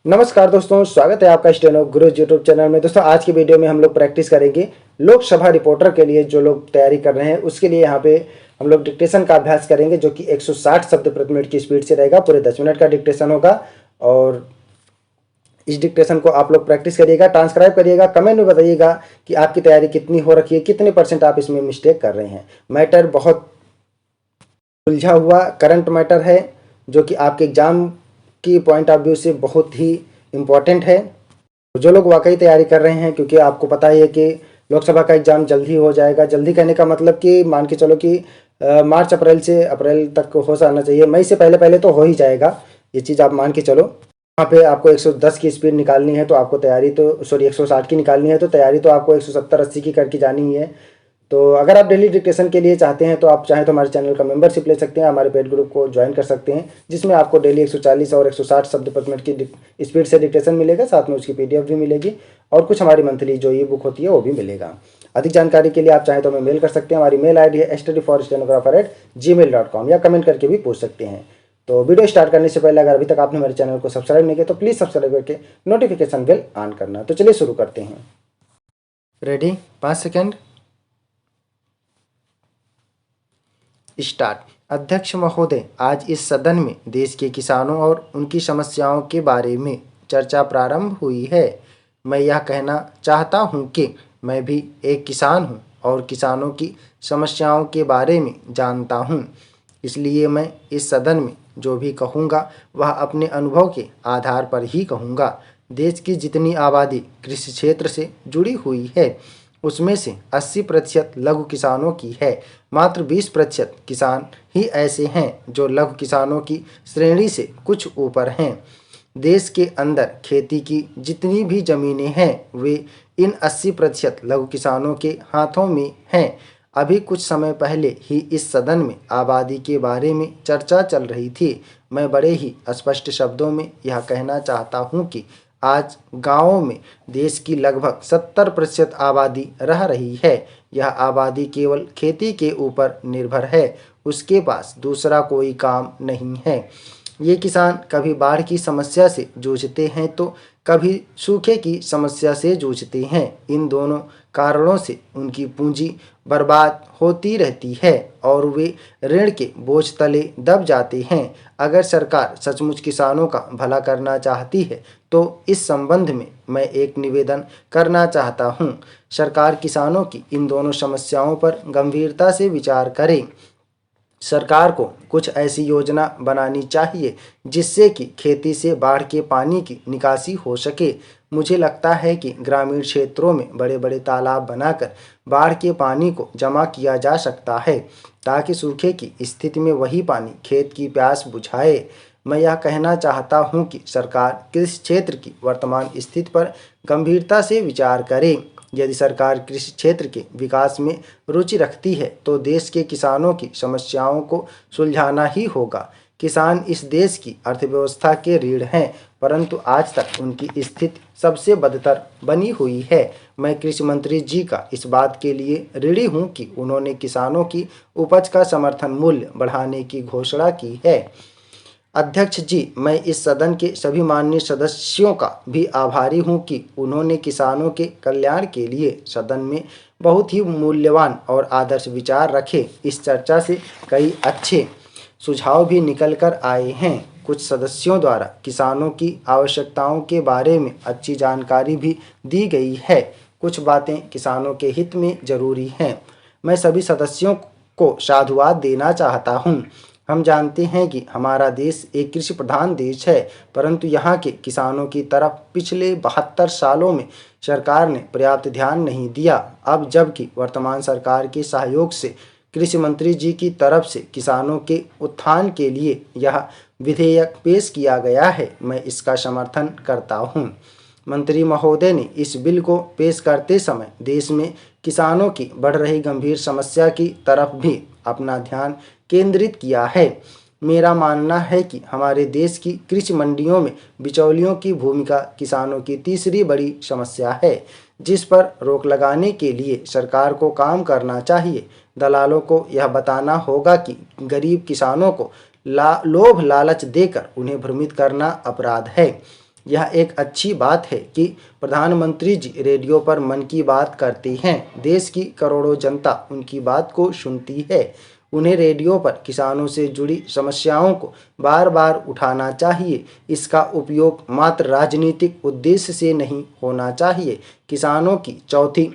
नमस्कार दोस्तों, स्वागत है आपका स्टेनो गुरुज यूट्यूब चैनल में। दोस्तों आज की वीडियो में हम लोग प्रैक्टिस करेंगे लोकसभा रिपोर्टर के लिए। जो लोग तैयारी कर रहे हैं उसके लिए यहाँ पे हम लोग डिक्टेशन का अभ्यास करेंगे, जो कि 160 शब्द प्रति मिनट की स्पीड से रहेगा। पूरे 10 मिनट का डिक्टेशन होगा और इस डिक्टेशन को आप लोग प्रैक्टिस करिएगा, ट्रांसक्राइब करिएगा, कमेंट में बताइएगा कि आपकी तैयारी कितनी हो रखी है, कितने % आप इसमें मिस्टेक कर रहे हैं। मैटर बहुत उलझा हुआ करंट मैटर है, जो कि आपके एग्जाम की पॉइंट ऑफ व्यू से बहुत ही इम्पोर्टेंट है। जो लोग वाकई तैयारी कर रहे हैं, क्योंकि आपको पता ही है कि लोकसभा का एग्ज़ाम जल्दी हो जाएगा। जल्दी कहने का मतलब कि मान के चलो कि मार्च अप्रैल तक हो जाना चाहिए। मई से पहले पहले तो हो ही जाएगा, ये चीज़ आप मान के चलो। वहाँ पे आपको 110 की स्पीड निकालनी है, तो आपको तैयारी तो 160 की निकालनी है, तो तैयारी तो आपको 170-80 की करके जानी ही है। तो अगर आप डेली डिक्टेशन के लिए चाहते हैं तो आप चाहें तो हमारे चैनल का मेंबरशिप ले सकते हैं, हमारे पेड ग्रुप को ज्वाइन कर सकते हैं, जिसमें आपको डेली 140 और 160 शब्द प्रति मिनट की स्पीड से डिक्टेशन मिलेगा। साथ में उसकी PDF भी मिलेगी और कुछ हमारी मंथली जो ई बुक होती है वो भी मिलेगा। अधिक जानकारी के लिए आप चाहें तो हमें मेल कर सकते हैं। हमारी मेल ID है studyforstenographer@gmail.com, या कमेंट करके भी पूछ सकते हैं। तो वीडियो स्टार्ट करने से पहले अगर अभी तक आपने हमारे चैनल को सब्सक्राइब नहीं किया तो प्लीज़ सब्सक्राइब करके नोटिफिकेशन बेल ऑन करना। तो चलिए शुरू करते हैं। रेडी? 5 second, start. अध्यक्ष महोदय, आज इस सदन में देश के किसानों और उनकी समस्याओं के बारे में चर्चा प्रारंभ हुई है। मैं यह कहना चाहता हूं कि मैं भी एक किसान हूं और किसानों की समस्याओं के बारे में जानता हूं। इसलिए मैं इस सदन में जो भी कहूँगा वह अपने अनुभव के आधार पर ही कहूँगा। देश की जितनी आबादी कृषि क्षेत्र से जुड़ी हुई है, उसमें से 80% लघु किसानों की है। मात्र 20% किसान ही ऐसे हैं जो लघु किसानों की श्रेणी से कुछ ऊपर हैं। देश के अंदर खेती की जितनी भी ज़मीनें हैं, वे इन 80% लघु किसानों के हाथों में हैं। अभी कुछ समय पहले ही इस सदन में आबादी के बारे में चर्चा चल रही थी। मैं बड़े ही स्पष्ट शब्दों में यह कहना चाहता हूँ कि आज गाँवों में देश की लगभग 70% आबादी रह रही है। यह आबादी केवल खेती के ऊपर निर्भर है, उसके पास दूसरा कोई काम नहीं है। ये किसान कभी बाढ़ की समस्या से जूझते हैं तो कभी सूखे की समस्या से जूझते हैं। इन दोनों कारणों से उनकी पूंजी बर्बाद होती रहती है और वे ऋण के बोझ तले दब जाते हैं। अगर सरकार सचमुच किसानों का भला करना चाहती है तो इस संबंध में मैं एक निवेदन करना चाहता हूँ। सरकार किसानों की इन दोनों समस्याओं पर गंभीरता से विचार करे। सरकार को कुछ ऐसी योजना बनानी चाहिए जिससे कि खेती से बाढ़ के पानी की निकासी हो सके। मुझे लगता है कि ग्रामीण क्षेत्रों में बड़े बड़े तालाब बनाकर बाढ़ के पानी को जमा किया जा सकता है, ताकि सूखे की स्थिति में वही पानी खेत की प्यास बुझाए। मैं यह कहना चाहता हूँ कि सरकार कृषि क्षेत्र की वर्तमान स्थिति पर गंभीरता से विचार करे। यदि सरकार कृषि क्षेत्र के विकास में रुचि रखती है तो देश के किसानों की समस्याओं को सुलझाना ही होगा। किसान इस देश की अर्थव्यवस्था के रीढ़ हैं, परंतु आज तक उनकी स्थिति सबसे बदतर बनी हुई है। मैं कृषि मंत्री जी का इस बात के लिए ऋणी हूँ कि उन्होंने किसानों की उपज का समर्थन मूल्य बढ़ाने की घोषणा की है। अध्यक्ष जी, मैं इस सदन के सभी माननीय सदस्यों का भी आभारी हूं कि उन्होंने किसानों के कल्याण के लिए सदन में बहुत ही मूल्यवान और आदर्श विचार रखे। इस चर्चा से कई अच्छे सुझाव भी निकल कर आए हैं। कुछ सदस्यों द्वारा किसानों की आवश्यकताओं के बारे में अच्छी जानकारी भी दी गई है। कुछ बातें किसानों के हित में ज़रूरी हैं। मैं सभी सदस्यों को साधुवाद देना चाहता हूँ। हम जानते हैं कि हमारा देश एक कृषि प्रधान देश है, परंतु यहाँ के किसानों की तरफ पिछले 72 सालों में सरकार ने पर्याप्त ध्यान नहीं दिया। अब जबकि वर्तमान सरकार के सहयोग से कृषि मंत्री जी की तरफ से किसानों के उत्थान के लिए यह विधेयक पेश किया गया है, मैं इसका समर्थन करता हूँ। मंत्री महोदय ने इस बिल को पेश करते समय देश में किसानों की बढ़ रही गंभीर समस्या की तरफ भी अपना ध्यान केंद्रित किया है। मेरा मानना है कि हमारे देश की कृषि मंडियों में बिचौलियों की भूमिका किसानों की तीसरी बड़ी समस्या है, जिस पर रोक लगाने के लिए सरकार को काम करना चाहिए। दलालों को यह बताना होगा कि गरीब किसानों को लोभ लालच देकर उन्हें भ्रमित करना अपराध है। यह एक अच्छी बात है कि प्रधानमंत्री जी रेडियो पर मन की बात करते हैं। देश की करोड़ों जनता उनकी बात को सुनती है। उन्हें रेडियो पर किसानों से जुड़ी समस्याओं को बार बार उठाना चाहिए। इसका उपयोग मात्र राजनीतिक उद्देश्य से नहीं होना चाहिए। किसानों की चौथी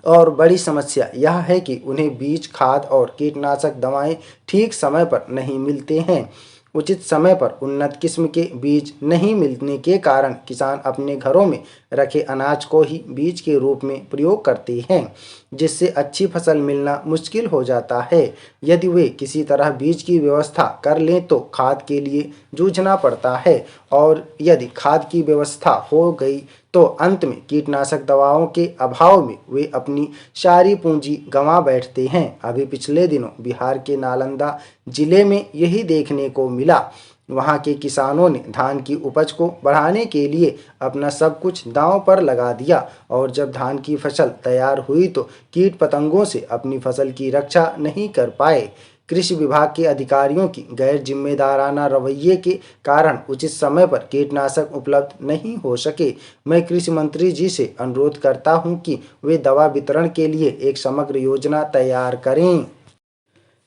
और बड़ी समस्या यह है कि उन्हें बीज, खाद और कीटनाशक दवाएं ठीक समय पर नहीं मिलते हैं। उचित समय पर उन्नत किस्म के बीज नहीं मिलने के कारण किसान अपने घरों में रखे अनाज को ही बीज के रूप में प्रयोग करते हैं, जिससे अच्छी फसल मिलना मुश्किल हो जाता है। यदि वे किसी तरह बीज की व्यवस्था कर लें तो खाद के लिए जूझना पड़ता है, और यदि खाद की व्यवस्था हो गई तो अंत में कीटनाशक दवाओं के अभाव में वे अपनी सारी पूंजी गंवा बैठते हैं। अभी पिछले दिनों बिहार के नालंदा जिले में यही देखने को मिला। वहां के किसानों ने धान की उपज को बढ़ाने के लिए अपना सब कुछ दांव पर लगा दिया, और जब धान की फसल तैयार हुई तो कीट पतंगों से अपनी फसल की रक्षा नहीं कर पाए। कृषि विभाग के अधिकारियों की गैर जिम्मेदाराना रवैये के कारण उचित समय पर कीटनाशक उपलब्ध नहीं हो सके। मैं कृषि मंत्री जी से अनुरोध करता हूं कि वे दवा वितरण के लिए एक समग्र योजना तैयार करें।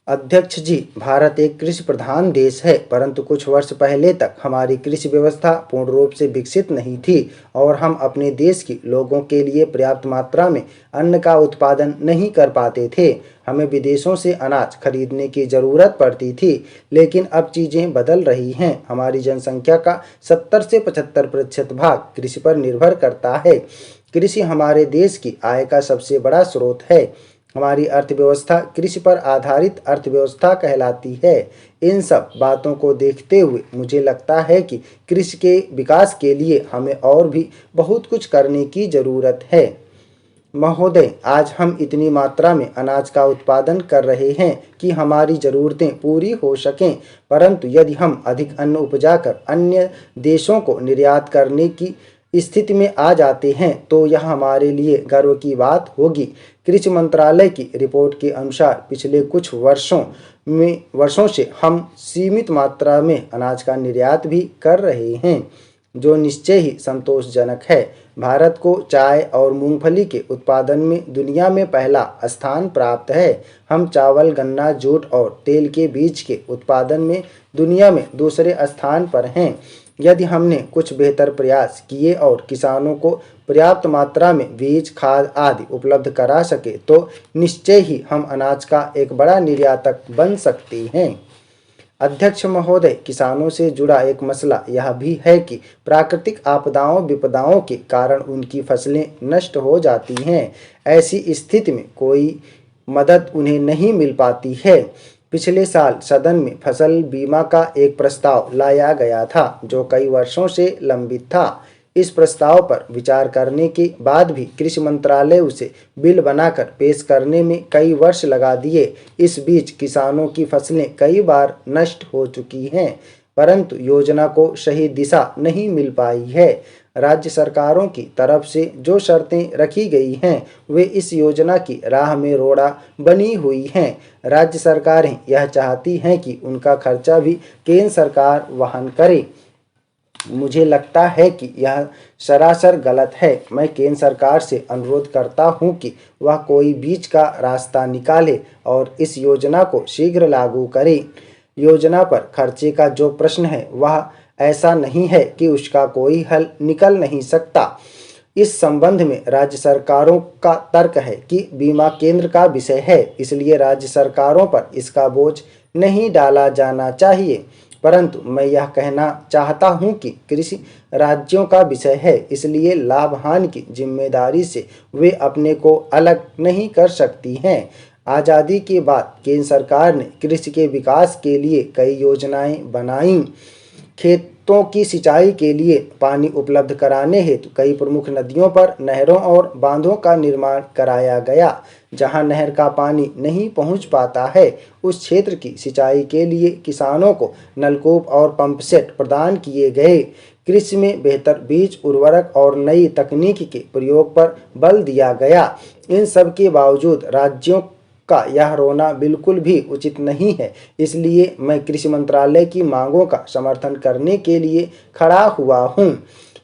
अध्यक्ष जी, भारत एक कृषि प्रधान देश है, परंतु कुछ वर्ष पहले तक हमारी कृषि व्यवस्था पूर्ण रूप से विकसित नहीं थी और हम अपने देश के लोगों के लिए पर्याप्त मात्रा में अन्न का उत्पादन नहीं कर पाते थे। हमें विदेशों से अनाज खरीदने की ज़रूरत पड़ती थी, लेकिन अब चीज़ें बदल रही हैं। हमारी जनसंख्या का 70 से 75% भाग कृषि पर निर्भर करता है। कृषि हमारे देश की आय का सबसे बड़ा स्रोत है। हमारी अर्थव्यवस्था कृषि पर आधारित अर्थव्यवस्था कहलाती है। इन सब बातों को देखते हुए मुझे लगता है कि कृषि के विकास के लिए हमें और भी बहुत कुछ करने की ज़रूरत है। महोदय, आज हम इतनी मात्रा में अनाज का उत्पादन कर रहे हैं कि हमारी ज़रूरतें पूरी हो सकें, परंतु यदि हम अधिक अन्न उपजाकर अन्य देशों को निर्यात करने की स्थिति में आ जाते हैं तो यह हमारे लिए गर्व की बात होगी। कृषि मंत्रालय की रिपोर्ट के अनुसार पिछले कुछ वर्षों से हम सीमित मात्रा में अनाज का निर्यात भी कर रहे हैं, जो निश्चय ही संतोषजनक है। भारत को चाय और मूंगफली के उत्पादन में दुनिया में पहला स्थान प्राप्त है। हम चावल, गन्ना, जूट और तेल के बीज के उत्पादन में दुनिया में दूसरे स्थान पर हैं। यदि हमने कुछ बेहतर प्रयास किए और किसानों को पर्याप्त मात्रा में बीज, खाद आदि उपलब्ध करा सके तो निश्चय ही हम अनाज का एक बड़ा निर्यातक बन सकते हैं। अध्यक्ष महोदय, किसानों से जुड़ा एक मसला यह भी है कि प्राकृतिक आपदाओं विपदाओं के कारण उनकी फसलें नष्ट हो जाती हैं। ऐसी स्थिति में कोई मदद उन्हें नहीं मिल पाती है। पिछले साल सदन में फसल बीमा का एक प्रस्ताव लाया गया था, जो कई वर्षों से लंबित था। इस प्रस्ताव पर विचार करने के बाद भी कृषि मंत्रालय उसे बिल बनाकर पेश करने में कई वर्ष लगा दिए। इस बीच किसानों की फसलें कई बार नष्ट हो चुकी हैं, परंतु योजना को सही दिशा नहीं मिल पाई है। राज्य सरकारों की तरफ से जो शर्तें रखी गई हैं वे इस योजना की राह में रोड़ा बनी हुई हैं। राज्य सरकारें यह चाहती हैं कि उनका खर्चा भी केंद्र सरकार वहन करे। मुझे लगता है कि यह सरासर गलत है। मैं केंद्र सरकार से अनुरोध करता हूं कि वह कोई बीच का रास्ता निकाले और इस योजना को शीघ्र लागू करे। योजना पर खर्चे का जो प्रश्न है वह ऐसा नहीं है कि उसका कोई हल निकल नहीं सकता। इस संबंध में राज्य सरकारों का तर्क है कि बीमा केंद्र का विषय है, इसलिए राज्य सरकारों पर इसका बोझ नहीं डाला जाना चाहिए। परंतु मैं यह कहना चाहता हूं कि कृषि राज्यों का विषय है, इसलिए लाभ हानि की जिम्मेदारी से वे अपने को अलग नहीं कर सकती हैं। आज़ादी के बाद केंद्र सरकार ने कृषि के विकास के लिए कई योजनाएं बनाईं। खेतों की सिंचाई के लिए पानी उपलब्ध कराने हेतु कई प्रमुख नदियों पर नहरों और बांधों का निर्माण कराया गया। जहां नहर का पानी नहीं पहुंच पाता है उस क्षेत्र की सिंचाई के लिए किसानों को नलकूप और पंप सेट प्रदान किए गए। कृषि में बेहतर बीज, उर्वरक और नई तकनीक के प्रयोग पर बल दिया गया। इन सब के बावजूद राज्यों का यह रोना बिल्कुल भी उचित नहीं है। इसलिए मैं कृषि मंत्रालय की मांगों का समर्थन करने के लिए खड़ा हुआ हूँ।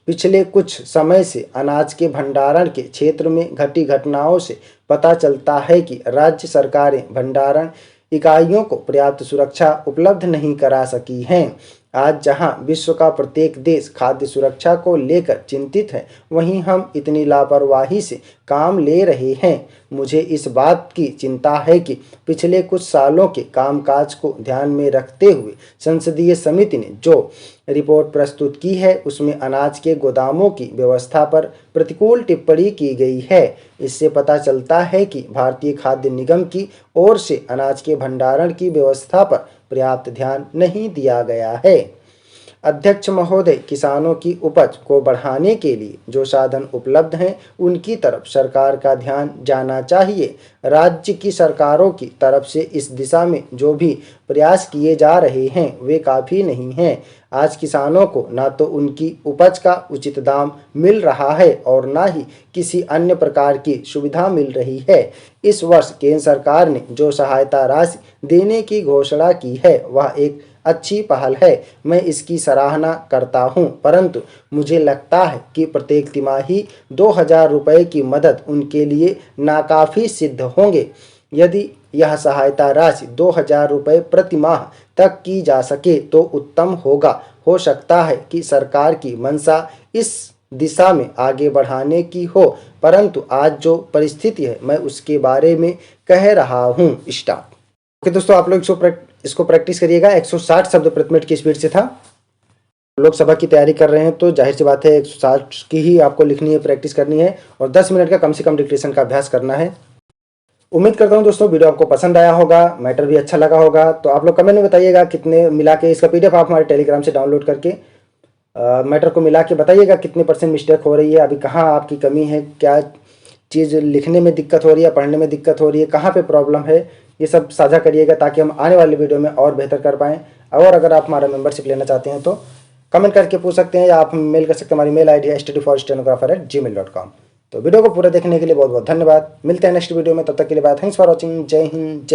पिछले कुछ समय से अनाज के भंडारण के क्षेत्र में घटी घटनाओं से पता चलता है कि राज्य सरकारें भंडारण इकाइयों को पर्याप्त सुरक्षा उपलब्ध नहीं करा सकी हैं। आज जहां विश्व का प्रत्येक देश खाद्य सुरक्षा को लेकर चिंतित है, वहीं हम इतनी लापरवाही से काम ले रहे हैं। मुझे इस बात की चिंता है कि पिछले कुछ सालों के कामकाज को ध्यान में रखते हुए संसदीय समिति ने जो रिपोर्ट प्रस्तुत की है, उसमें अनाज के गोदामों की व्यवस्था पर प्रतिकूल टिप्पणी की गई है। इससे पता चलता है कि भारतीय खाद्य निगम की ओर से अनाज के भंडारण की व्यवस्था पर पर्याप्त ध्यान नहीं दिया गया है। अध्यक्ष महोदय, किसानों की उपज को बढ़ाने के लिए जो साधन उपलब्ध हैं, उनकी तरफ सरकार का ध्यान जाना चाहिए। राज्य की सरकारों की तरफ से इस दिशा में जो भी प्रयास किए जा रहे हैं, वे काफ़ी नहीं हैं। आज किसानों को ना तो उनकी उपज का उचित दाम मिल रहा है और ना ही किसी अन्य प्रकार की सुविधा मिल रही है। इस वर्ष केंद्र सरकार ने जो सहायता राशि देने की घोषणा की है, वह एक अच्छी पहल है। मैं इसकी सराहना करता हूं, परंतु मुझे लगता है कि प्रत्येक तिमाही 2000 रुपये की मदद उनके लिए नाकाफ़ी सिद्ध होंगे। यदि यह सहायता राशि 2000 रुपये प्रति माह तक की जा सके तो उत्तम होगा। हो सकता है कि सरकार की मंशा इस दिशा में आगे बढ़ाने की हो, परंतु आज जो परिस्थिति है, मैं उसके बारे में कह रहा हूँ। स्टार्ट। ओके दोस्तों, आप लोग इसको प्रैक्टिस करिएगा। 160 शब्द प्रति मिनट की स्पीड से था। लोकसभा की तैयारी कर रहे हैं तो जाहिर सी बात है 160 की ही आपको लिखनी है, प्रैक्टिस करनी है और 10 मिनट का कम से कम डिक्टेशन का अभ्यास करना है। उम्मीद करता हूं दोस्तों वीडियो आपको पसंद आया होगा, मैटर भी अच्छा लगा होगा। तो आप लोग कमेंट में बताइएगा कितने मिला के, इसका PDF आप हमारे टेलीग्राम से डाउनलोड करके मैटर को मिला के बताइएगा कितने % मिस्टेक हो रही है, अभी कहाँ आपकी कमी है, क्या चीज़ लिखने में दिक्कत हो रही है, पढ़ने में दिक्कत हो रही है, कहाँ पे प्रॉब्लम है, ये सब साझा करिएगा ताकि हम आने वाले वीडियो में और बेहतर कर पाएँ। और अगर आप हमारा मेंबरशिप लेना चाहते हैं तो कमेंट करके पूछ सकते हैं या आप मेल कर सकते हैं। हमारी मेल ID है studyforstenographer@gmail.com। तो वीडियो को पूरा देखने के लिए बहुत बहुत धन्यवाद। मिलते हैं नेक्स्ट वीडियो में, तब तक के लिए बाय। Thanks for watching. जय हिंद, जय